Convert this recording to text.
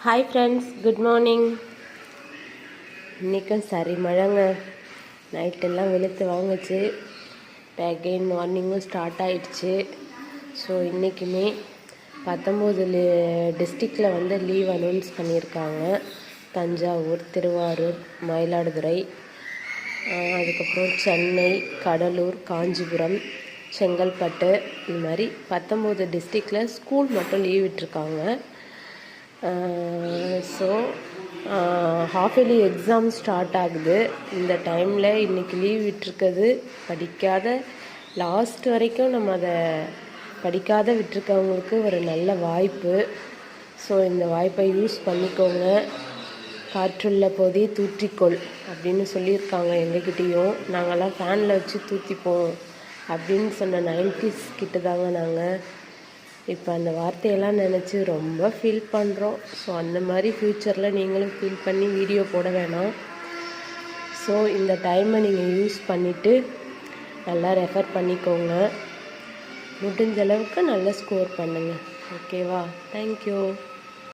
Hi friends, good morning. இன்றைக்கும் சரி மழைங்க. நைட்டெல்லாம் வெளுத்து வாங்குச்சு. இப்போ அகெயின் மார்னிங்கும் ஸ்டார்ட் ஆகிடுச்சு. ஸோ இன்றைக்குமே 19 டிஸ்ட்ரிக்டில் வந்து லீவ் அனௌன்ஸ் பண்ணியிருக்காங்க. தஞ்சாவூர், திருவாரூர், மயிலாடுதுறை, அதுக்கப்புறம் சென்னை, கடலூர், காஞ்சிபுரம், செங்கல்பட்டு, இது மாதிரி 19 டிஸ்ட்ரிக்டில் ஸ்கூல் மட்டும் லீவ் விட்டுருக்காங்க. ஸோ ஹாஃப்-இயர்லி எக்ஸாம் ஸ்டார்ட் ஆகுது. இந்த டைமில் இன்றைக்கி லீவ் விட்டுருக்கிறது படிக்காத லாஸ்ட் வரைக்கும் நம்ம அதை படிக்காத விட்டுருக்கவங்களுக்கு ஒரு நல்ல வாய்ப்பு. ஸோ இந்த வாய்ப்பை யூஸ் பண்ணிக்கோங்க. காற்றுள்ள போதே தூற்றிக்கொள் அப்படின்னு சொல்லியிருக்காங்க எங்ககிட்டேயும். நாங்கள்லாம் ஃபேனில் வச்சு தூற்றிப்போம் அப்படின்னு சொன்ன 90s கிட்ட தாங்க நாங்கள். இப்போ அந்த வார்த்தையெல்லாம் நினச்சி ரொம்ப ஃபீல் பண்ணுறோம். ஸோ அந்த மாதிரி ஃப்யூச்சரில் நீங்களும் ஃபீல் பண்ணி வீடியோ போட வேணாம். ஸோ இந்த டைமை நீங்கள் யூஸ் பண்ணிவிட்டு நல்லா ரெஃபர் பண்ணிக்கோங்க. முடிஞ்ச அளவுக்கு நல்லா ஸ்கோர் பண்ணுங்கள். ஓகேவா? தேங்க்யூ.